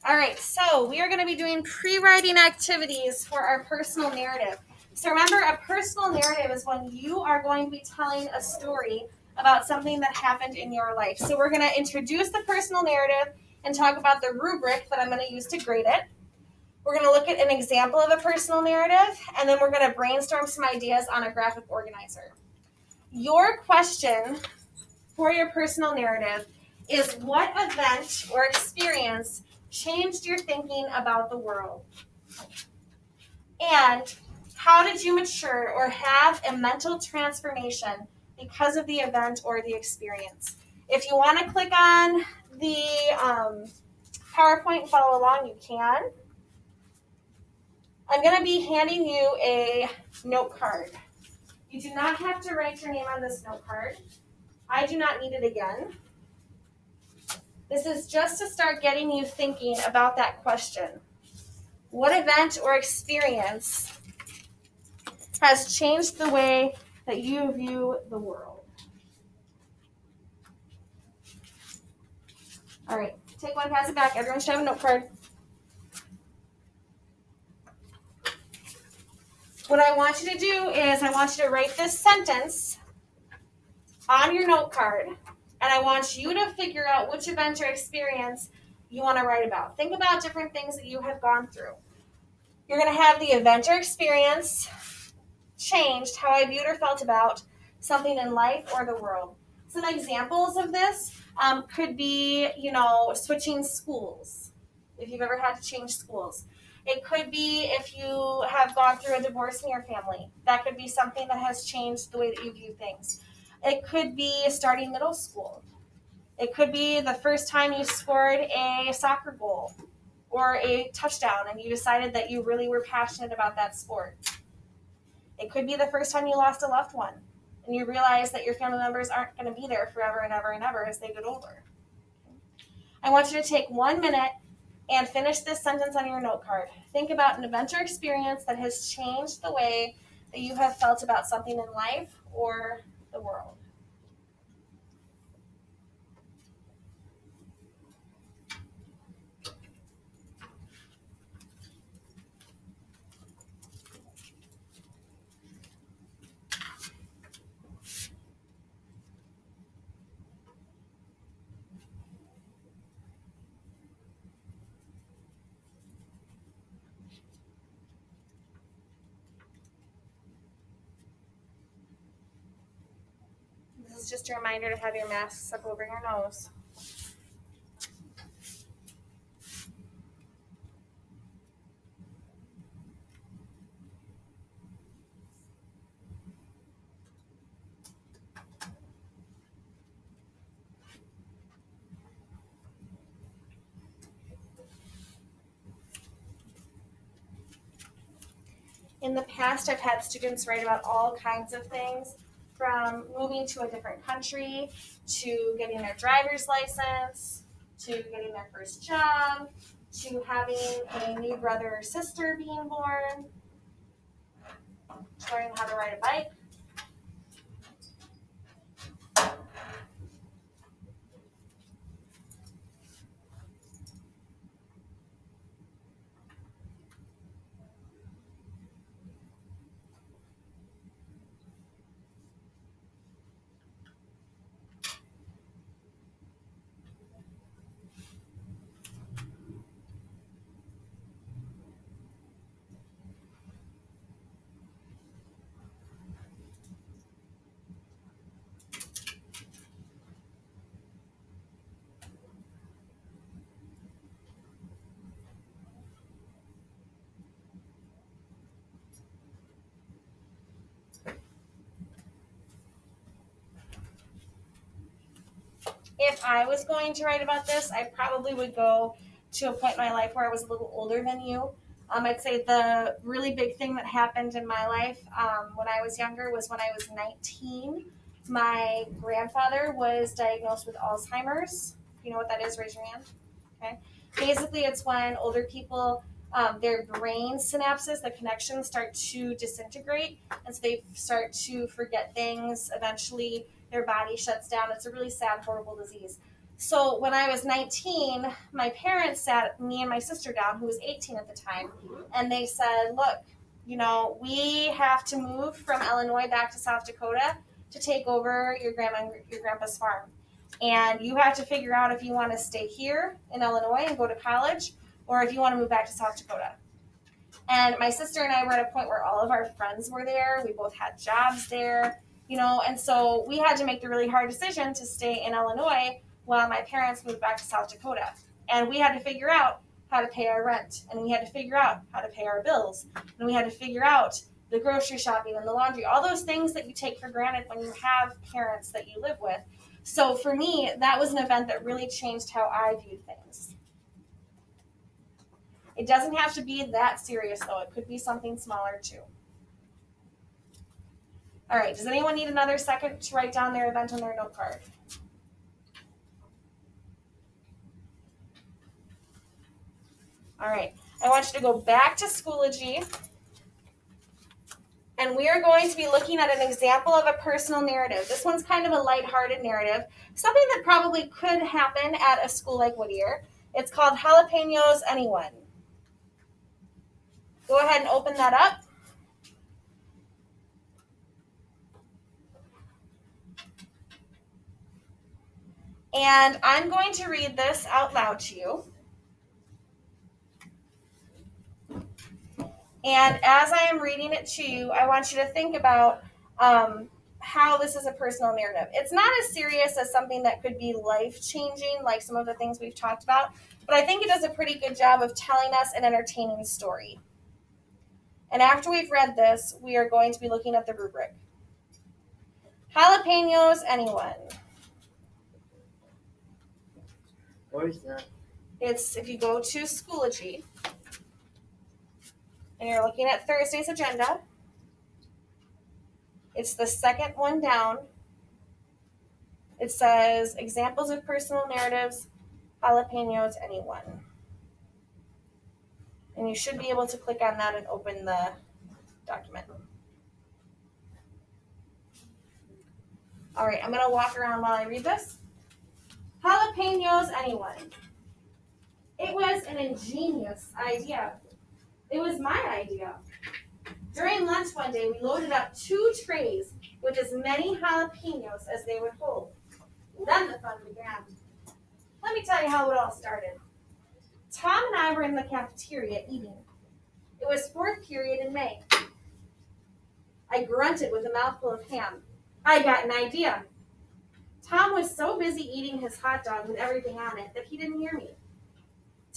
All right, so we are going to be doing pre-writing activities for our personal narrative. So remember, a personal narrative is when you are going to be telling a story about something that happened in your life. So we're going to introduce the personal narrative and talk about the rubric that I'm going to use to grade it. We're going to look at an example of a personal narrative, and then we're going to brainstorm some ideas on a graphic organizer. Your question for your personal narrative is, what event or experience changed your thinking about the world? And how did you mature or have a mental transformation because of the event or the experience? If you want to click on the PowerPoint and follow along, you can. I'm going to be handing you a note card. You do not have to write your name on this note card. I do not need it again. This is just to start getting you thinking about that question. What event or experience has changed the way that you view the world? All right, take one, pass it back. Everyone should have a note card. What I want you to do is I want you to write this sentence on your note card, and I want you to figure out which event or experience you want to write about. Think about different things that you have gone through. You're going to have the event or experience changed how I viewed or felt about something in life or the world. Some examples of this could be, switching schools, if you've ever had to change schools. It could be if you have gone through a divorce in your family. That could be something that has changed the way that you view things. It could be starting middle school. It could be the first time you scored a soccer goal or a touchdown and you decided that you really were passionate about that sport. It could be the first time you lost a loved one and you realize that your family members aren't going to be there forever and ever and ever as they get older. I want you to take 1 minute and finish this sentence on your note card. Think about an event or experience that has changed the way that you have felt about something in life or the world. This is just a reminder to have your masks up over your nose. In the past, I've had students write about all kinds of things, from moving to a different country, to getting their driver's license, to getting their first job, to having a new brother or sister being born, to learning how to ride a bike. If I was going to write about this, I probably would go to a point in my life where I was a little older than you. I'd say the really big thing that happened in my life when I was younger was when I was 19. My grandfather was diagnosed with Alzheimer's. If you know what that is, raise your hand. Okay. Basically, it's when older people, their brain synapses, the connections start to disintegrate, and so they start to forget things. Eventually, their body shuts down. It's a really sad, horrible disease. So when I was 19, my parents sat me and my sister down, who was 18 at the time, and they said, look, we have to move from Illinois back to South Dakota to take over your grandma and your grandpa's farm. And you have to figure out if you want to stay here in Illinois and go to college, or if you want to move back to South Dakota. And my sister and I were at a point where all of our friends were there. We both had jobs there, and so we had to make the really hard decision to stay in Illinois while my parents moved back to South Dakota. And we had to figure out how to pay our rent, and we had to figure out how to pay our bills, and we had to figure out the grocery shopping and the laundry, all those things that you take for granted when you have parents that you live with. So for me, that was an event that really changed how I viewed things. It doesn't have to be that serious, though. It could be something smaller, too. All right, does anyone need another second to write down their event on their note card? All right, I want you to go back to Schoology, and we are going to be looking at an example of a personal narrative. This one's kind of a lighthearted narrative, something that probably could happen at a school like Whittier. It's called Jalapenos Anyone. Go ahead and open that up. And I'm going to read this out loud to you. And as I am reading it to you, I want you to think about how this is a personal narrative. It's not as serious as something that could be life-changing, like some of the things we've talked about, but I think it does a pretty good job of telling us an entertaining story. And after we've read this, we are going to be looking at the rubric. Jalapenos Anyone. Where's that? It's if you go to Schoology, and you're looking at Thursday's agenda. It's the second one down. It says, examples of personal narratives, Jalapenos Anyone. And you should be able to click on that and open the document. All right, I'm going to walk around while I read this. Jalapenos Anyone. It was an ingenious idea. It was my idea. During lunch one day, we loaded up 2 trays with as many jalapenos as they would hold. Then the fun began. Let me tell you how it all started. Tom and I were in the cafeteria eating. It was 4th period in May. I grunted with a mouthful of ham. I got an idea. Tom was so busy eating his hot dog with everything on it that he didn't hear me.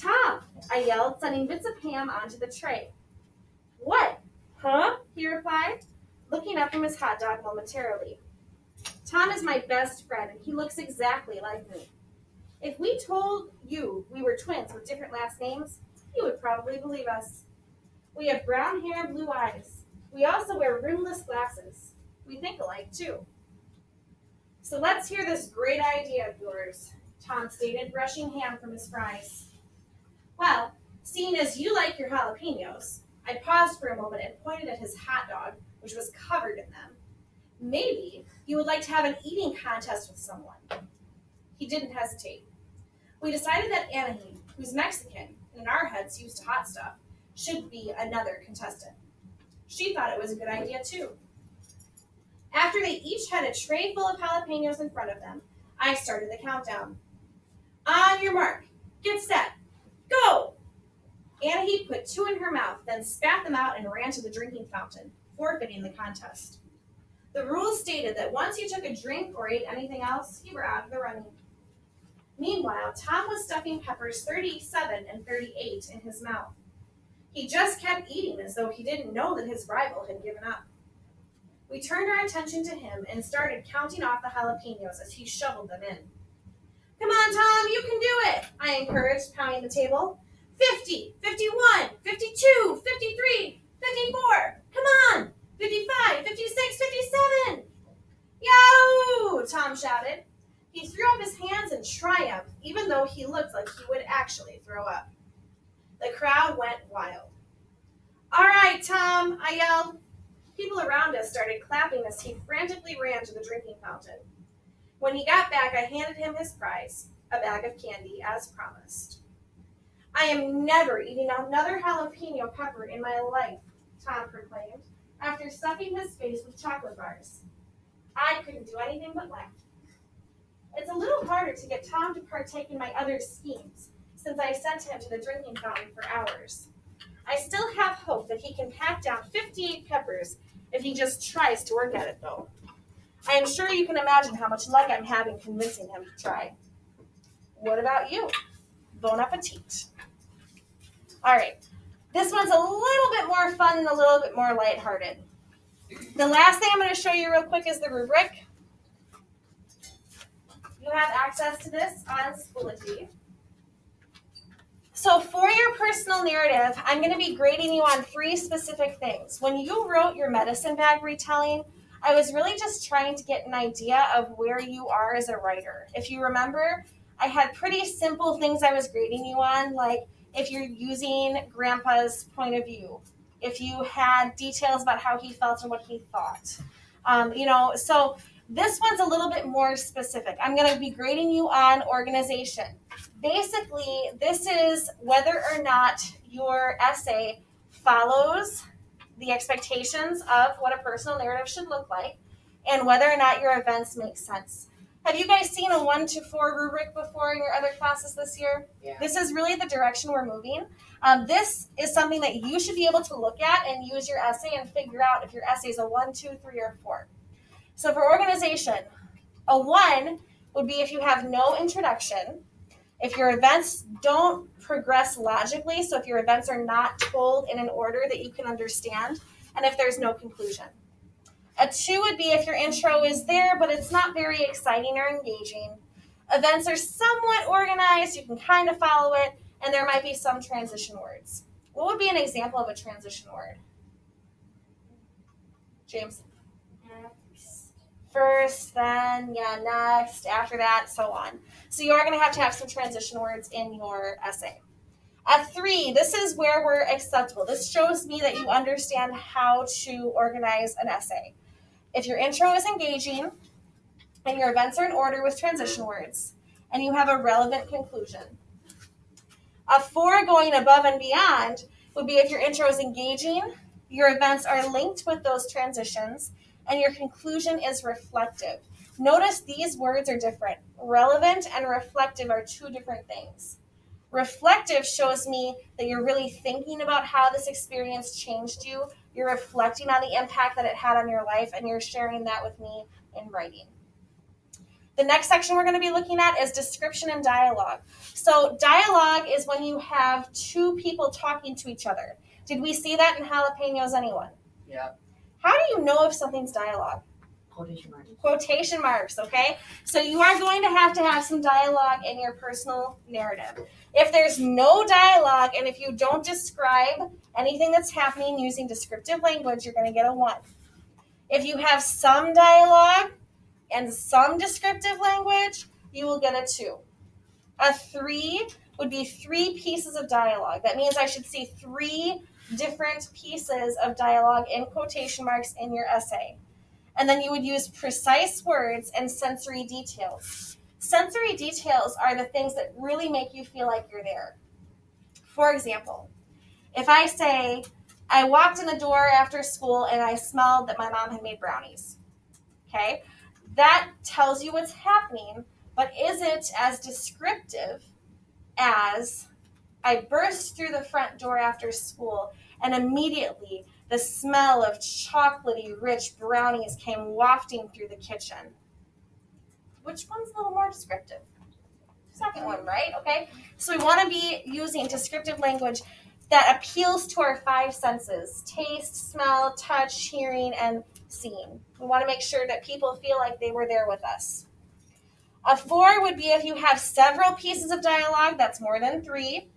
Tom, I yelled, sending bits of ham onto the tray. What? Huh? He replied, looking up from his hot dog momentarily. Tom is my best friend, and he looks exactly like me. If we told you we were twins with different last names, you would probably believe us. We have brown hair and blue eyes. We also wear rimless glasses. We think alike, too. So let's hear this great idea of yours, Tom stated, brushing ham from his fries. Well, seeing as you like your jalapenos, I paused for a moment and pointed at his hot dog, which was covered in them. Maybe you would like to have an eating contest with someone. He didn't hesitate. We decided that Anaheim, who's Mexican and in our heads used to hot stuff, should be another contestant. She thought it was a good idea, too. After they each had a tray full of jalapenos in front of them, I started the countdown. On your mark, get set, go! Anaheim put 2 in her mouth, then spat them out and ran to the drinking fountain, forfeiting the contest. The rules stated that once you took a drink or ate anything else, you were out of the running. Meanwhile, Tom was stuffing peppers 37 and 38 in his mouth. He just kept eating as though he didn't know that his rival had given up. We turned our attention to him and started counting off the jalapenos as he shoveled them in. Come on, Tom, you can do it, I encouraged, pounding the table. 50, 51, 52, 53, 54, come on, 55, 56, 57. Yo! Tom shouted. He threw up his hands in triumph, even though he looked like he would actually throw up. The crowd went wild. All right, Tom, I yelled. People around us started clapping as he frantically ran to the drinking fountain. When he got back, I handed him his prize. a bag of candy as promised. I am never eating another jalapeno pepper in my life, Tom proclaimed, after stuffing his face with chocolate bars. I couldn't do anything but laugh. It's a little harder to get Tom to partake in my other schemes, since I sent him to the drinking fountain for hours. I still have hope that he can pack down 58 peppers if he just tries to work at it, though. I am sure you can imagine how much luck I'm having convincing him to try. What about you? Bon appetit. All right, this one's a little bit more fun and a little bit more lighthearted. The last thing I'm going to show you real quick is the rubric. You have access to this on Schoology. So for your personal narrative, I'm going to be grading you on 3 specific things. When you wrote your medicine bag retelling, I was really just trying to get an idea of where you are as a writer. If you remember, I had pretty simple things I was grading you on, like if you're using Grandpa's point of view, if you had details about how he felt and what he thought. So this one's a little bit more specific. I'm going to be grading you on organization. Basically, this is whether or not your essay follows the expectations of what a personal narrative should look like and whether or not your events make sense. Have you guys seen a 1 to 4 rubric before in your other classes this year? Yeah. This is really the direction we're moving. This is something that you should be able to look at and use your essay and figure out if your essay is a 1, 2, 3, or 4. So for organization, a 1 would be if you have no introduction, if your events don't progress logically, so if your events are not told in an order that you can understand, and if there's no conclusion. A 2 would be if your intro is there, but it's not very exciting or engaging. Events are somewhat organized, you can kind of follow it, and there might be some transition words. What would be an example of a transition word? James? First, then, next, after that, so on. So you are going to have some transition words in your essay. At 3, this is where we're acceptable. This shows me that you understand how to organize an essay. If your intro is engaging and your events are in order with transition words and you have a relevant conclusion. A 4 going above and beyond would be if your intro is engaging, your events are linked with those transitions, and your conclusion is reflective. Notice these words are different. Relevant and reflective are 2 different things. Reflective shows me that you're really thinking about how this experience changed you. You're reflecting on the impact that it had on your life, and you're sharing that with me in writing. The next section we're going to be looking at is description and dialogue. So dialogue is when you have 2 people talking to each other. Did we see that in Jalapenos, anyone? Yeah. How do you know if something's dialogue? Quotation marks. Quotation marks, okay? So you are going to have some dialogue in your personal narrative. If there's no dialogue and if you don't describe anything that's happening using descriptive language, you're going to get a 1. If you have some dialogue and some descriptive language, you will get a 2. A 3 would be 3 pieces of dialogue. That means I should see 3 different pieces of dialogue in quotation marks in your essay. And then you would use precise words and sensory details. Sensory details are the things that really make you feel like you're there. For example, if I say, I walked in the door after school and I smelled that my mom had made brownies. Okay? That tells you what's happening, but is it as descriptive as I burst through the front door after school and immediately the smell of chocolatey, rich brownies came wafting through the kitchen? Which one's a little more descriptive? Second one, right? Okay. So we want to be using descriptive language that appeals to our 5 senses: taste, smell, touch, hearing, and seeing. We want to make sure that people feel like they were there with us. A 4 would be if you have several pieces of dialogue, that's more than 3,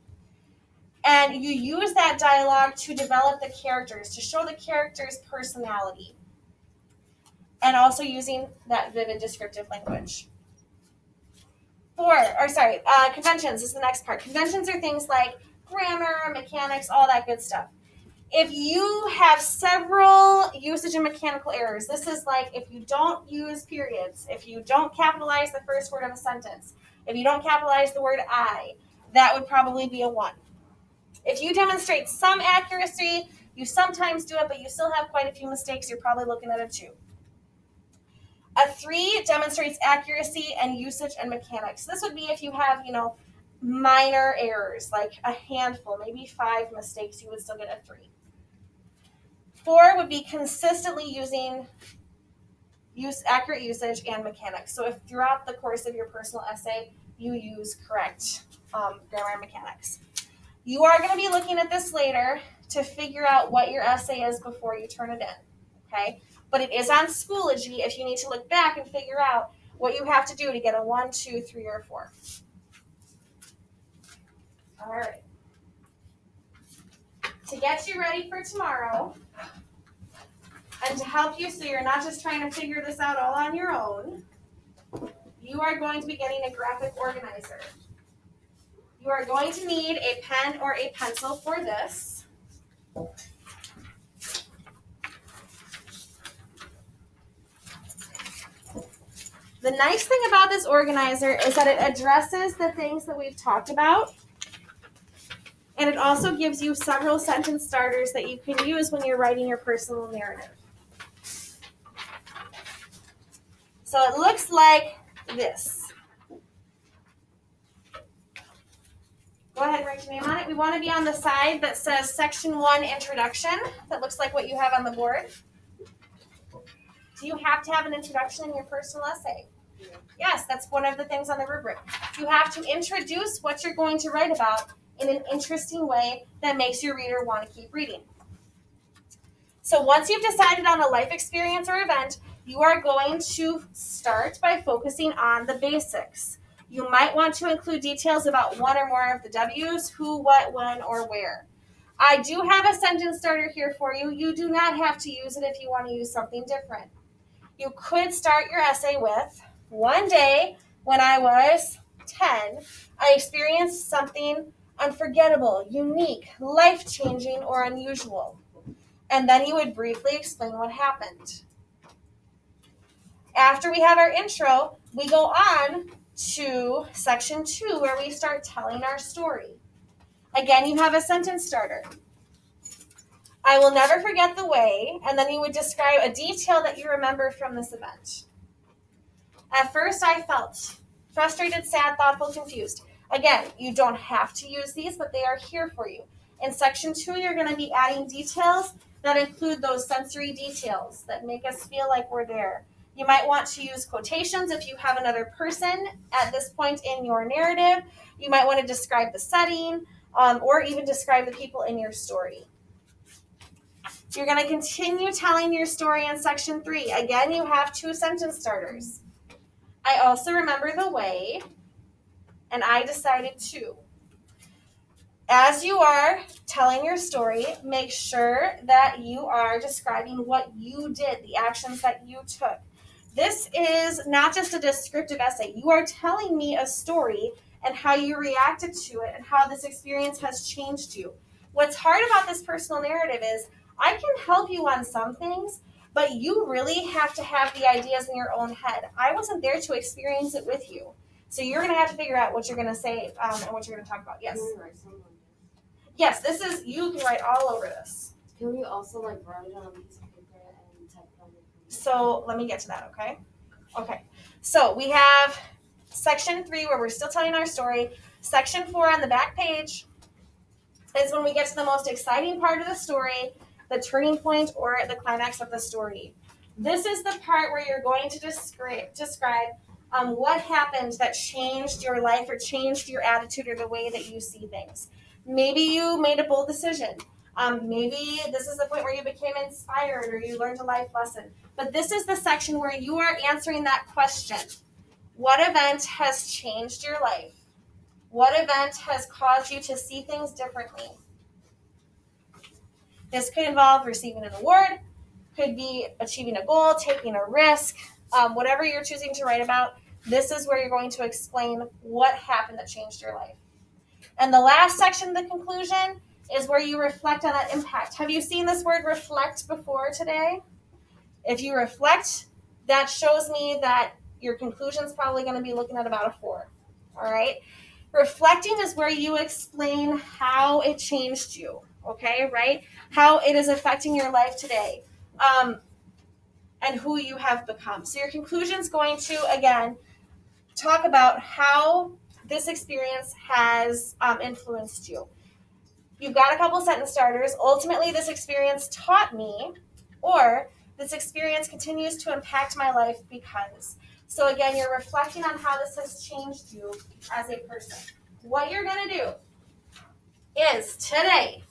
and you use that dialogue to develop the characters, to show the character's personality, and also using that vivid descriptive language. Conventions is the next part. Conventions are things like grammar, mechanics, all that good stuff. If you have several usage and mechanical errors, this is like if you don't use periods, if you don't capitalize the first word of a sentence, If you don't capitalize the word I, that would probably be a 1. If you demonstrate some accuracy, you sometimes do it, but you still have quite a few mistakes, you're probably looking at a 2. A 3 demonstrates accuracy and usage and mechanics. This would be if you have, minor errors, like a handful, maybe 5 mistakes, you would still get a 3. 4 would be consistently accurate usage and mechanics. So if throughout the course of your personal essay, you use correct grammar and mechanics. You are going to be looking at this later to figure out what your essay is before you turn it in, okay? But it is on Schoology if you need to look back and figure out what you have to do to get a 1, 2, 3, or 4. All right. To get you ready for tomorrow, and to help you so you're not just trying to figure this out all on your own, you are going to be getting a graphic organizer. You are going to need a pen or a pencil for this. The nice thing about this organizer is that it addresses the things that we've talked about, and it also gives you several sentence starters that you can use when you're writing your personal narrative. So it looks like this. Go ahead and write your name on it. We want to be on the side that says Section 1 Introduction. That looks like what you have on the board. Do you have to have an introduction in your personal essay? Yeah. Yes, that's one of the things on the rubric. You have to introduce what you're going to write about in an interesting way that makes your reader want to keep reading. So once you've decided on a life experience or event, you are going to start by focusing on the basics. You might want to include details about one or more of the W's, who, what, when, or where. I do have a sentence starter here for you. You do not have to use it if you want to use something different. You could start your essay with, one day when I was 10, I experienced something unforgettable, unique, life-changing, or unusual. And then you would briefly explain what happened. After we have our intro, we go on to section 2 where we start telling our story. Again, you have a sentence starter. I will never forget the way, and then you would describe a detail that you remember from this event. At first, I felt frustrated, sad, thoughtful, confused. Again, you don't have to use these, but they are here for you. In section 2, you're going to be adding details that include those sensory details that make us feel like we're there. You might want to use quotations if you have another person at this point in your narrative. You might want to describe the setting or even describe the people in your story. You're going to continue telling your story in section 3. Again, you have 2 sentence starters. I also remember the way, and I decided to. As you are telling your story, make sure that you are describing what you did, the actions that you took. This is not just a descriptive essay. You are telling me a story and how you reacted to it and how this experience has changed you. What's hard about this personal narrative is I can help you on some things, but you really have to have the ideas in your own head. I wasn't there to experience it with you. So you're going to have to figure out what you're going to say and what you're going to talk about. Yes? Can we write something on this? Yes, this is, you can write all over this. Can we also write it on a piece of paper and type it on the computer? So let me get to that, okay? Okay. So we have section 3 where we're still telling our story. Section 4 on the back page is when we get to the most exciting part of the story, the turning point or the climax of the story. This is the part where you're going to describe what happened that changed your life or changed your attitude or the way that you see things. Maybe you made a bold decision. Maybe this is the point where you became inspired or you learned a life lesson. But this is the section where you are answering that question. What event has changed your life? What event has caused you to see things differently? This could involve receiving an award, could be achieving a goal, taking a risk, whatever you're choosing to write about. This is where you're going to explain what happened that changed your life. And the last section, the conclusion, is where you reflect on that impact. Have you seen this word reflect before today? If you reflect, that shows me that your conclusion is probably going to be looking at about a 4. all right? Reflecting is where you explain how it changed you, okay, right? How it is affecting your life today, and who you have become. So your conclusion is going to, again, talk about how this experience has influenced you. You've got a couple sentence starters. Ultimately, this experience taught me, or this experience continues to impact my life because. So again, you're reflecting on how this has changed you as a person. What you're going to do is today,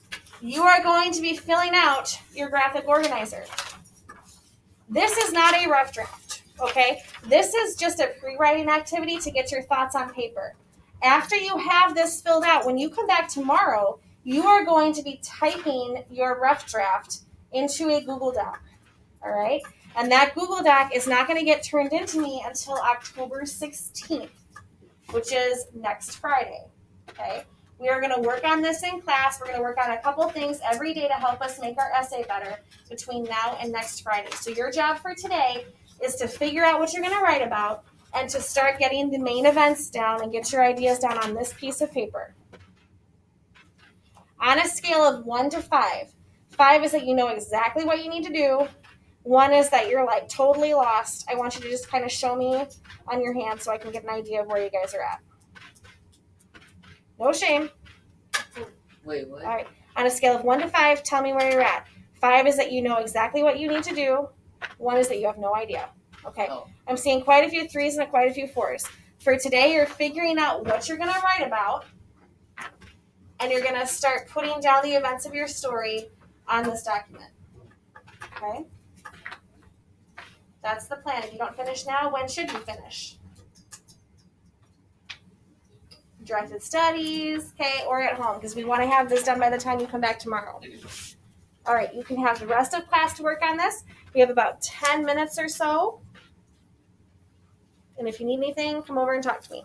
you are going to be filling out your graphic organizer. This is not a rough draft, okay? This is just a pre-writing activity to get your thoughts on paper. After you have this filled out, when you come back tomorrow, you are going to be typing your rough draft into a Google Doc, all right? And that Google Doc is not going to get turned into me until October 16th, which is next Friday, okay? We are going to work on this in class. We're going to work on a couple things every day to help us make our essay better between now and next Friday. So your job for today is to figure out what you're going to write about and to start getting the main events down and get your ideas down on this piece of paper. On a scale of 1 to 5, 5 is that you know exactly what you need to do. 1 is that you're like totally lost. I want you to just kind of show me on your hand so I can get an idea of where you guys are at. No shame. Wait, what? All right. On a scale of 1 to 5, tell me where you're at. 5 is that you know exactly what you need to do. 1 is that you have no idea. Okay. Oh. I'm seeing quite a few 3s and quite a few 4s. For today, you're figuring out what you're going to write about, and you're going to start putting down the events of your story on this document. Okay? That's the plan. If you don't finish now, when should you finish? Directed studies, okay, or at home, because we want to have this done by the time you come back tomorrow. All right, you can have the rest of class to work on this. We have about 10 minutes or so. And if you need anything, come over and talk to me.